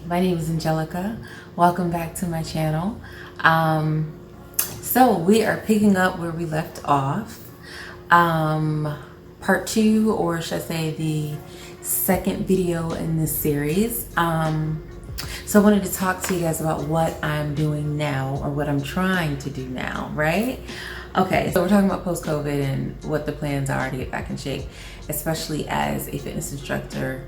My name is Angelica. Welcome back to my channel. So we are picking up where we left off. Part two, or should I say the second video in this series. So I wanted to talk to you guys about what I'm doing now, or what I'm trying to do now, right? Okay, so we're talking about post-COVID and what the plans are to get back in shape, especially as a fitness instructor.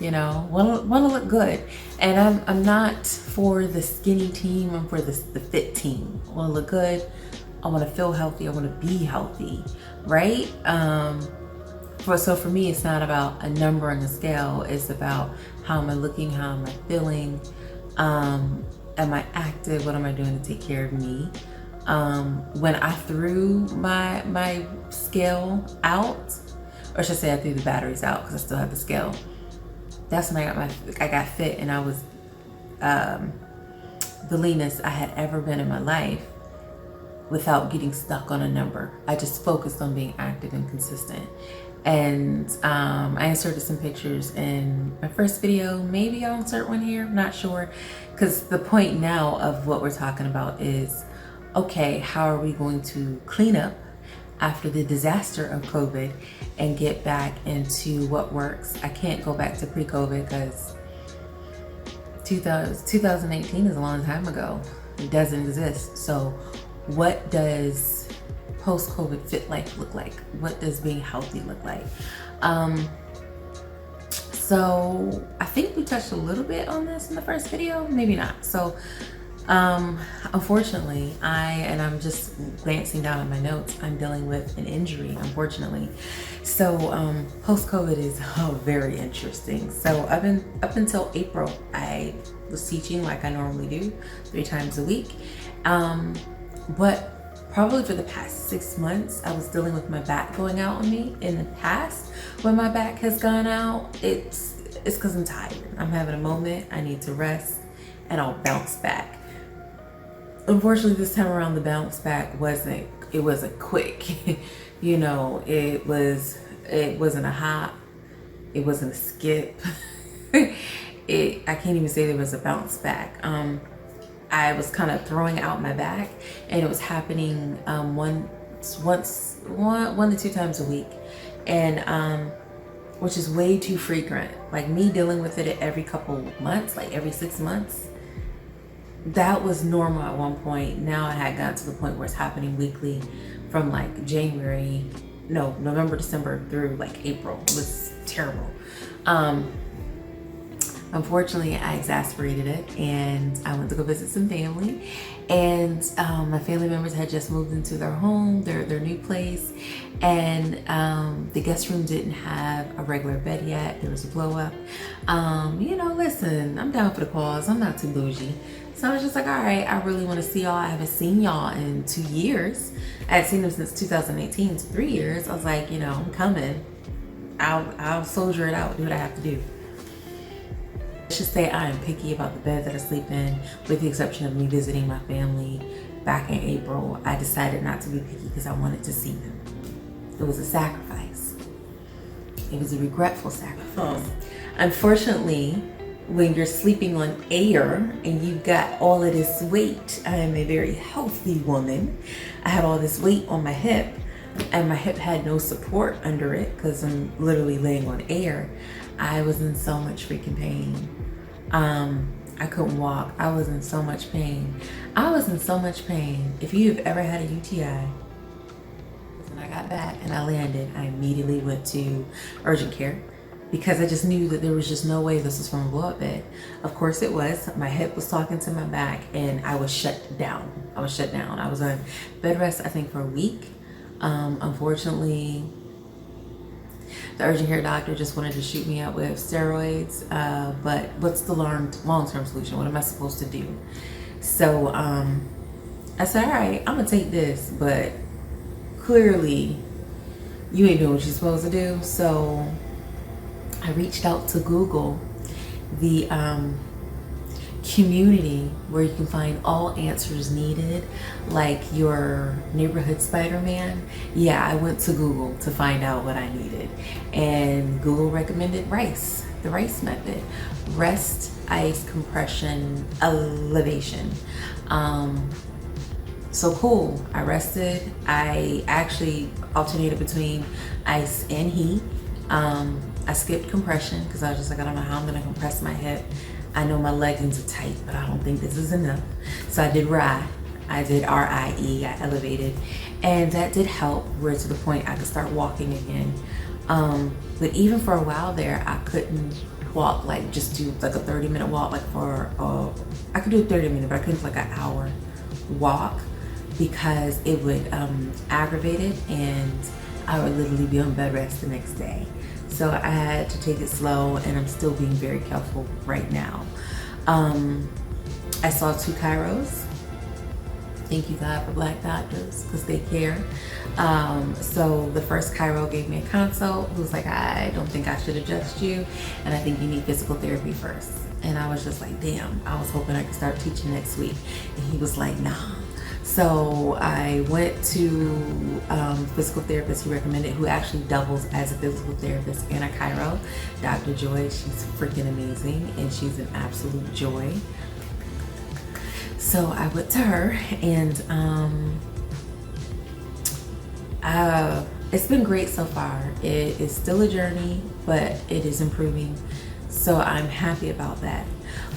You know, want to look good, and I'm not for the skinny team. I'm for the fit team. I want to look good. I want to feel healthy. I want to be healthy, right? So for me, it's not about a number on the scale. It's about how am I looking? How am I feeling? Am I active? What am I doing to take care of me? When I threw my scale out, or should I say I threw the batteries out because I still have the scale. That's when I got fit, and I was the leanest I had ever been in my life without getting stuck on a number. I just focused on being active and consistent. And I inserted some pictures in my first video. Maybe I'll insert one here, I'm not sure. Because the point now of what we're talking about is, okay, how are we going to clean up after the disaster of COVID and get back into what works? I can't go back to pre-COVID because 2018 is a long time ago. It doesn't exist. So what does post-COVID fit life look like? What does being healthy look like? So I think we touched a little bit on this in the first video, maybe not. So unfortunately, I'm just glancing down at my notes, I'm dealing with an injury, unfortunately. So post-COVID is very interesting. So up until April, I was teaching like I normally do, 3 times a week. But probably for the past 6 months, I was dealing with my back going out on me. In the past, when my back has gone out, it's because I'm tired. I'm having a moment, I need to rest, and I'll bounce back. Unfortunately, this time around, the bounce back wasn't quick. You know, it wasn't a hop, it wasn't a skip. I can't even say there was a bounce back. I was kind of throwing out my back, and it was happening one to 2 times a week, and which is way too frequent. Like me dealing with it every couple months, like every 6 months. That was normal at one point. Now I had gotten to the point where it's happening weekly from like November, December through like April. It was terrible. Unfortunately, I exasperated it, and I went to go visit some family, and my family members had just moved into their home, their new place, and the guest room didn't have a regular bed yet. There was a blow up. You know, listen, I'm down for the cause. I'm not too bougie. So I was just like, all right, I really want to see y'all. I haven't seen y'all in 2 years. I had seen them since 2018, so 3 years. I was like, you know, I'm coming. I'll soldier it out, do what I have to do. I should say I am picky about the bed that I sleep in, with the exception of me visiting my family back in April. I decided not to be picky because I wanted to see them. It was a sacrifice. It was a regretful sacrifice. Unfortunately, when you're sleeping on air and you've got all of this weight, I am a very healthy woman. I had all this weight on my hip, and my hip had no support under it because I'm literally laying on air. I was in so much freaking pain. I couldn't walk. I was in so much pain. I was in so much pain. If you've ever had a UTI, when I got back and I landed, I immediately went to urgent care because I just knew that there was just no way this was from a blow-up bed. Of course it was. My hip was talking to my back, and I was shut down. I was on bed rest, I think, for a week. Unfortunately, the urgent care doctor just wanted to shoot me up with steroids, but what's the long-term solution? What am I supposed to do? So I said, all right, I'm gonna take this, but clearly you ain't doing what you're supposed to do. So I reached out to Google the community where you can find all answers needed, like your neighborhood Spider-Man. Yeah, I went to Google to find out what I needed, and Google recommended rice, the rice method: rest, ice, compression, elevation. So cool. I rested. I actually alternated between ice and heat. I skipped compression because I was just like, I don't know how I'm gonna compress my hip. I know my leggings are tight, but I don't think this is enough. So I did RIE. I did RIE. I elevated, and that did help. Where to the point I could start walking again. But even for a while there, I couldn't walk, like just do like a 30-minute walk, like for I could do a 30-minute, but I couldn't do like an hour walk because it would aggravate it, and I would literally be on bed rest the next day. So I had to take it slow, and I'm still being very careful right now. I saw 2 chiros. Thank you God for Black doctors, because they care. So the first chiro gave me a consult, who was like, I don't think I should adjust you, and I think you need physical therapy first. And I was just like, damn, I was hoping I could start teaching next week. And he was like, nah. So I went to physical therapist he recommended, who actually doubles as a physical therapist and a chiro, Dr. Joy. She's freaking amazing, and she's an absolute joy. So I went to her, and it's been great so far. It is still a journey, but it is improving. So I'm happy about that.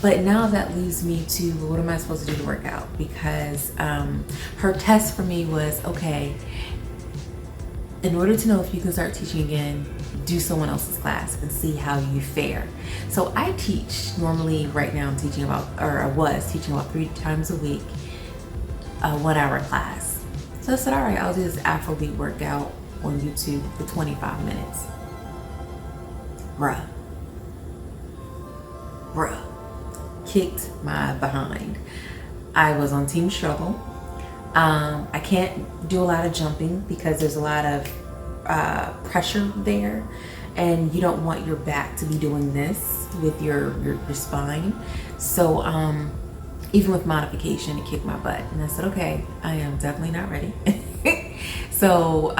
But now that leaves me to, what am I supposed to do to work out? Because her test for me was, okay, in order to know if you can start teaching again, do someone else's class and see how you fare. So I teach, normally right now I'm teaching about, or I was teaching about 3 times a week, a 1-hour class. So I said, all right, I'll do this Afrobeat workout on YouTube for 25 minutes. Bruh. Kicked my behind. I was on team struggle. I can't do a lot of jumping because there's a lot of pressure there, and you don't want your back to be doing this with your spine. So even with modification, it kicked my butt, and I said, okay, I am definitely not ready. So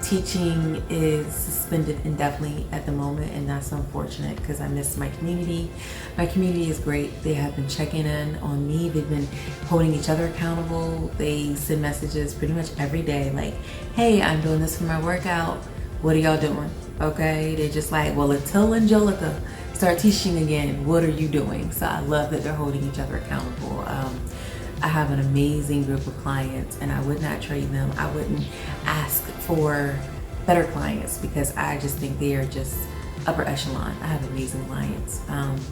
teaching is suspended indefinitely at the moment, and that's unfortunate because I miss my community. My community is great. They have been checking in on me. They've been holding each other accountable. They send messages pretty much every day like, hey, I'm doing this for my workout. What are y'all doing? Okay, they're just like, well, until Angelica start teaching again, what are you doing? So I love that they're holding each other accountable. I have an amazing group of clients, and I would not trade them. I wouldn't ask for better clients because I just think they are just upper echelon. I have amazing clients.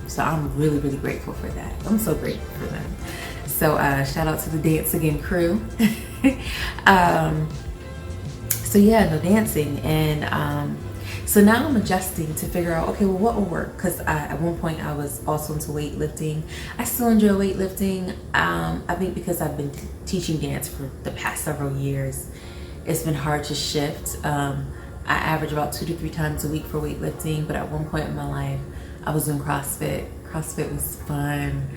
So I'm really, really grateful for that. I'm so grateful for them. So shout out to the Dance Again crew. So yeah, no dancing. And so now I'm adjusting to figure out, okay, well, what will work? Because at one point I was also into weightlifting. I still enjoy weightlifting. I think because I've been teaching dance for the past several years, it's been hard to shift. I average about 2 to 3 times a week for weightlifting, but at one point in my life, I was doing CrossFit. CrossFit was fun.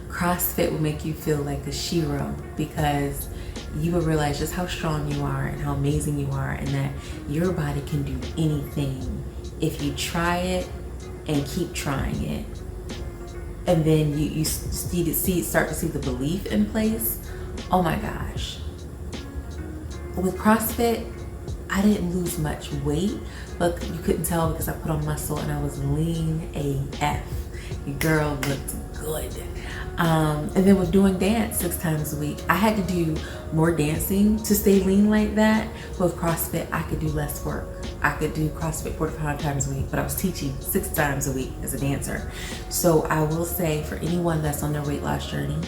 CrossFit would make you feel like a shero because you will realize just how strong you are and how amazing you are, and that your body can do anything if you try it and keep trying it. And then you start to see the belief in place. Oh my gosh. With CrossFit, I didn't lose much weight, but you couldn't tell because I put on muscle and I was lean AF. Your girl looked good. And then with doing dance 6 times a week, I had to do more dancing to stay lean like that. With CrossFit, I could do less work. I could do CrossFit 45 times a week, but I was teaching 6 times a week as a dancer. So I will say, for anyone that's on their weight loss journey,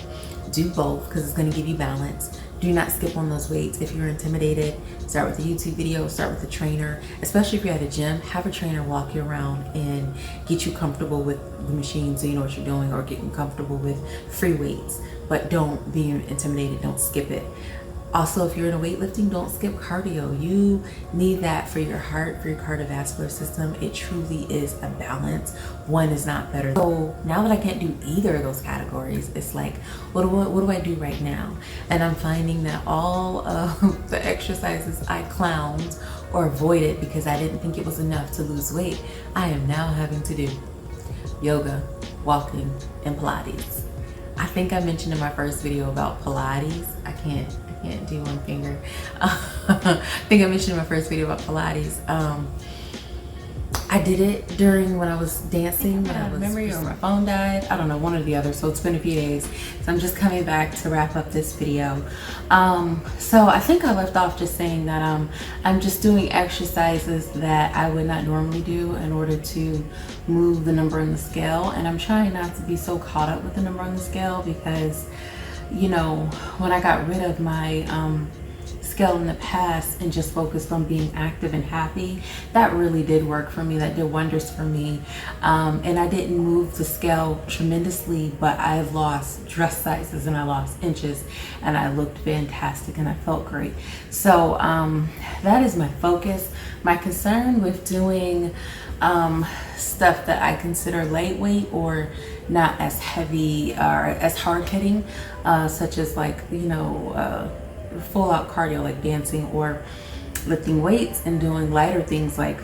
do both because it's going to give you balance. Do not skip on those weights. If you're intimidated, start with a YouTube video, start with a trainer. Especially if you're at a gym, have a trainer walk you around and get you comfortable with the machine so you know what you're doing, or getting comfortable with free weights. But don't be intimidated, don't skip it. Also, if you're in a weightlifting, don't skip cardio. You need that for your heart, for your cardiovascular system. It truly is a balance. One is not better. So now that I can't do either of those categories, it's like, what do I do right now? And I'm finding that all of the exercises I clowned or avoided because I didn't think it was enough to lose weight, I am now having to do yoga, walking, and Pilates. I think I mentioned in my first video about Pilates. I can't do one finger. I think I mentioned in my first video about Pilates. I did it during when I was dancing, when I was memory or my phone died. I don't know, one or the other. So it's been a few days. So I'm just coming back to wrap up this video. So I think I left off just saying that I'm just doing exercises that I would not normally do in order to move the number on the scale. And I'm trying not to be so caught up with the number on the scale because, you know, when I got rid of my scale in the past and just focused on being active and happy, that really did work for me. That did wonders for me. And I didn't move the scale tremendously, but I lost dress sizes and I lost inches and I looked fantastic and I felt great. So that is my focus. My concern with doing stuff that I consider lightweight or not as heavy or as hard hitting, such as like, you know, full out cardio like dancing or lifting weights, and doing lighter things like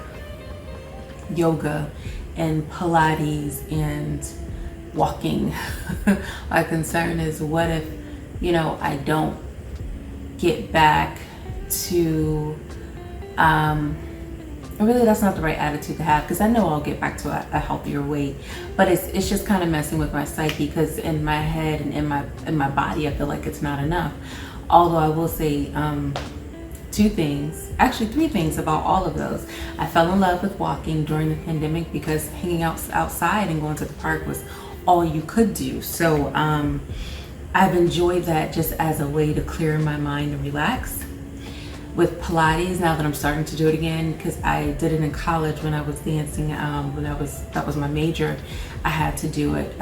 yoga and Pilates and walking. My concern is, what if, you know, I don't get back to really, that's not the right attitude to have, because I know I'll get back to a healthier weight, but it's just kind of messing with my psyche, because in my head and in my body I feel like it's not enough. Although I will say three things about all of those. I fell in love with walking during the pandemic because hanging out outside and going to the park was all you could do. So I've enjoyed that just as a way to clear my mind and relax. With Pilates, now that I'm starting to do it again, because I did it in college when I was dancing, that was my major, I had to do it.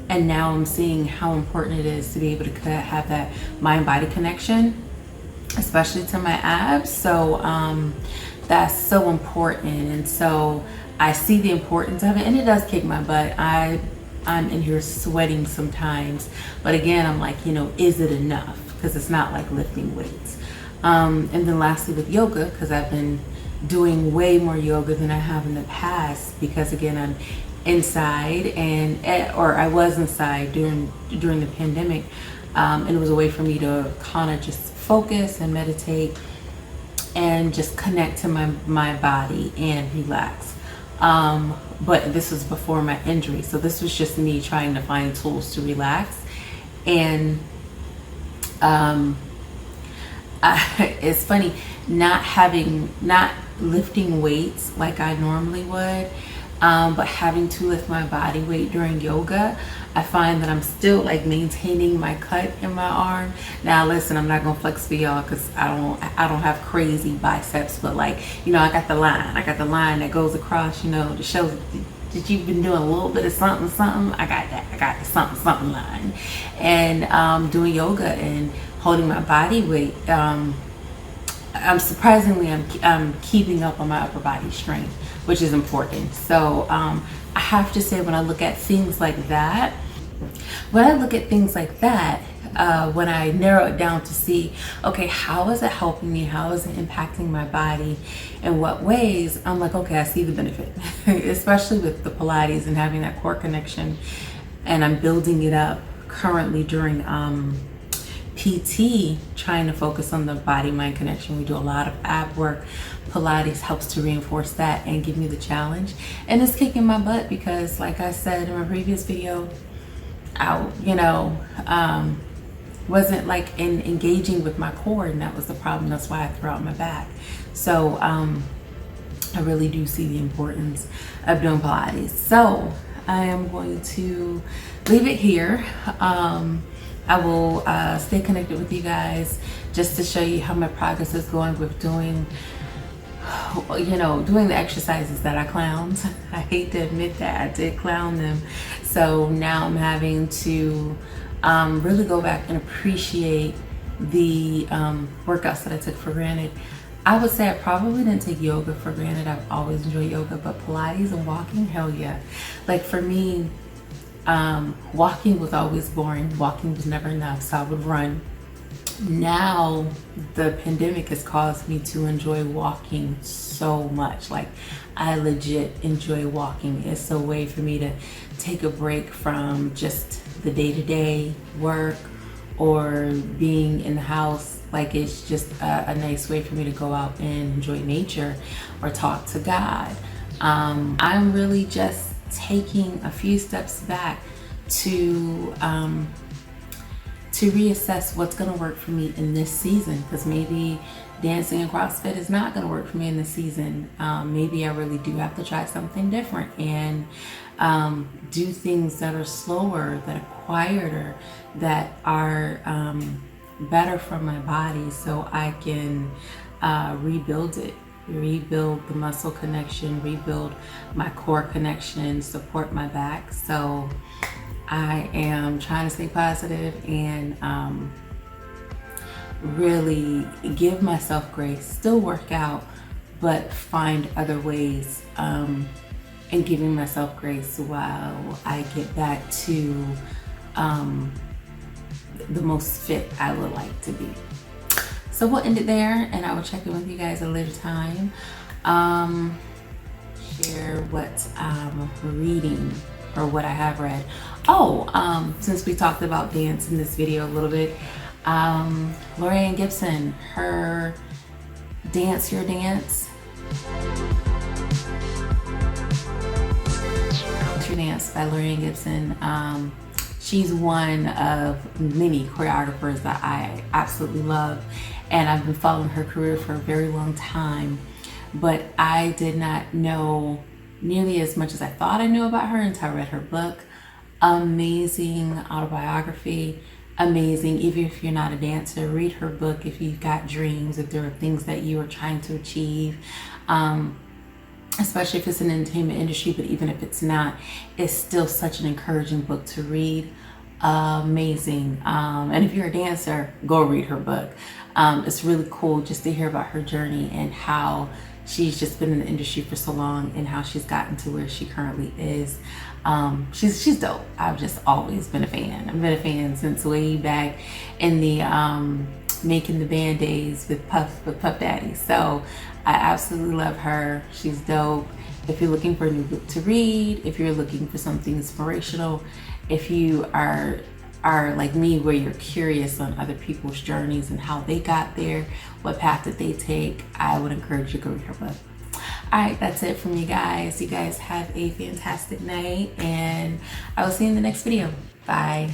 And now I'm seeing how important it is to be able to have that mind-body connection, especially to my abs. So that's so important. And so I see the importance of it, and it does kick my butt. I'm in here sweating sometimes. But again, I'm like, you know, is it enough? Because it's not like lifting weights. And then lastly with yoga, because I've been doing way more yoga than I have in the past, because again, I'm inside or I was inside during the pandemic, and it was a way for me to kind of just focus and meditate and just connect to my body and relax. But this was before my injury, so this was just me trying to find tools to relax. And it's funny, not lifting weights like I normally would, but having to lift my body weight during yoga, I find that I'm still like maintaining my cut in my arm. Now listen, I'm not gonna flex for y'all because I don't have crazy biceps, but like, you know, I got the line that goes across, you know, to show that you've been doing a little bit of something. I got the something line. And doing yoga and holding my body weight, I'm keeping up on my upper body strength, which is important. So I have to say, when I look at things like that, when I narrow it down to see, okay, how is it helping me? How is it impacting my body? In what ways? I'm like, okay, I see the benefit, especially with the Pilates and having that core connection. And I'm building it up currently during PT, trying to focus on the body-mind connection. We do a lot of ab work. Pilates helps to reinforce that and give me the challenge. And it's kicking my butt because, like I said in my previous video, I, wasn't like engaging with my core, and that was the problem. That's why I threw out my back. So I really do see the importance of doing Pilates. So I am going to leave it here. I will stay connected with you guys just to show you how my progress is going with doing the exercises that I clowned. I hate to admit that I did clown them. So now I'm having to really go back and appreciate the workouts that I took for granted, I would say I probably didn't take yoga for granted. I've always enjoyed yoga, but Pilates and walking, hell yeah. Like for me, walking was always boring. Walking was never enough, so I would run. Now the pandemic has caused me to enjoy walking so much. Like I legit enjoy walking. It's a way for me to take a break from just the day-to-day work or being in the house. Like it's just a nice way for me to go out and enjoy nature or talk to God. I'm really just taking a few steps back to reassess what's going to work for me in this season, because maybe dancing and CrossFit is not going to work for me in this season. Maybe I really do have to try something different and do things that are slower, that are quieter, that are better for my body, so I can rebuild it, rebuild the muscle connection, rebuild my core connection, support my back. So I am trying to stay positive and really give myself grace, still work out, but find other ways and giving myself grace while I get back to the most fit I would like to be. So we'll end it there, and I will check in with you guys at a later time. Share what I'm reading or what I have read. Since we talked about dance in this video a little bit, Lorianne Gibson, her Dance Your Dance. Dance Your Dance by Lorianne Gibson. She's one of many choreographers that I absolutely love, and I've been following her career for a very long time, but I did not know nearly as much as I thought I knew about her until I read her book. Amazing autobiography, amazing. Even if you're not a dancer, read her book if you've got dreams, if there are things that you are trying to achieve. Especially if it's in the entertainment industry, but even if it's not, it's still such an encouraging book to read. Amazing. And if you're a dancer, go read her book. It's really cool just to hear about her journey and how she's just been in the industry for so long and how she's gotten to where she currently is. She's dope. I've just always been a fan. I've been a fan since way back in the Making the Band days with Puff Daddy. So I absolutely love her. She's dope. If you're looking for a new book to read, if you're looking for something inspirational, if you are like me, where you're curious on other people's journeys and how they got there, what path did they take, I would encourage you to go read her book. All right, that's it from you guys. You guys have a fantastic night, and I will see you in the next video. Bye.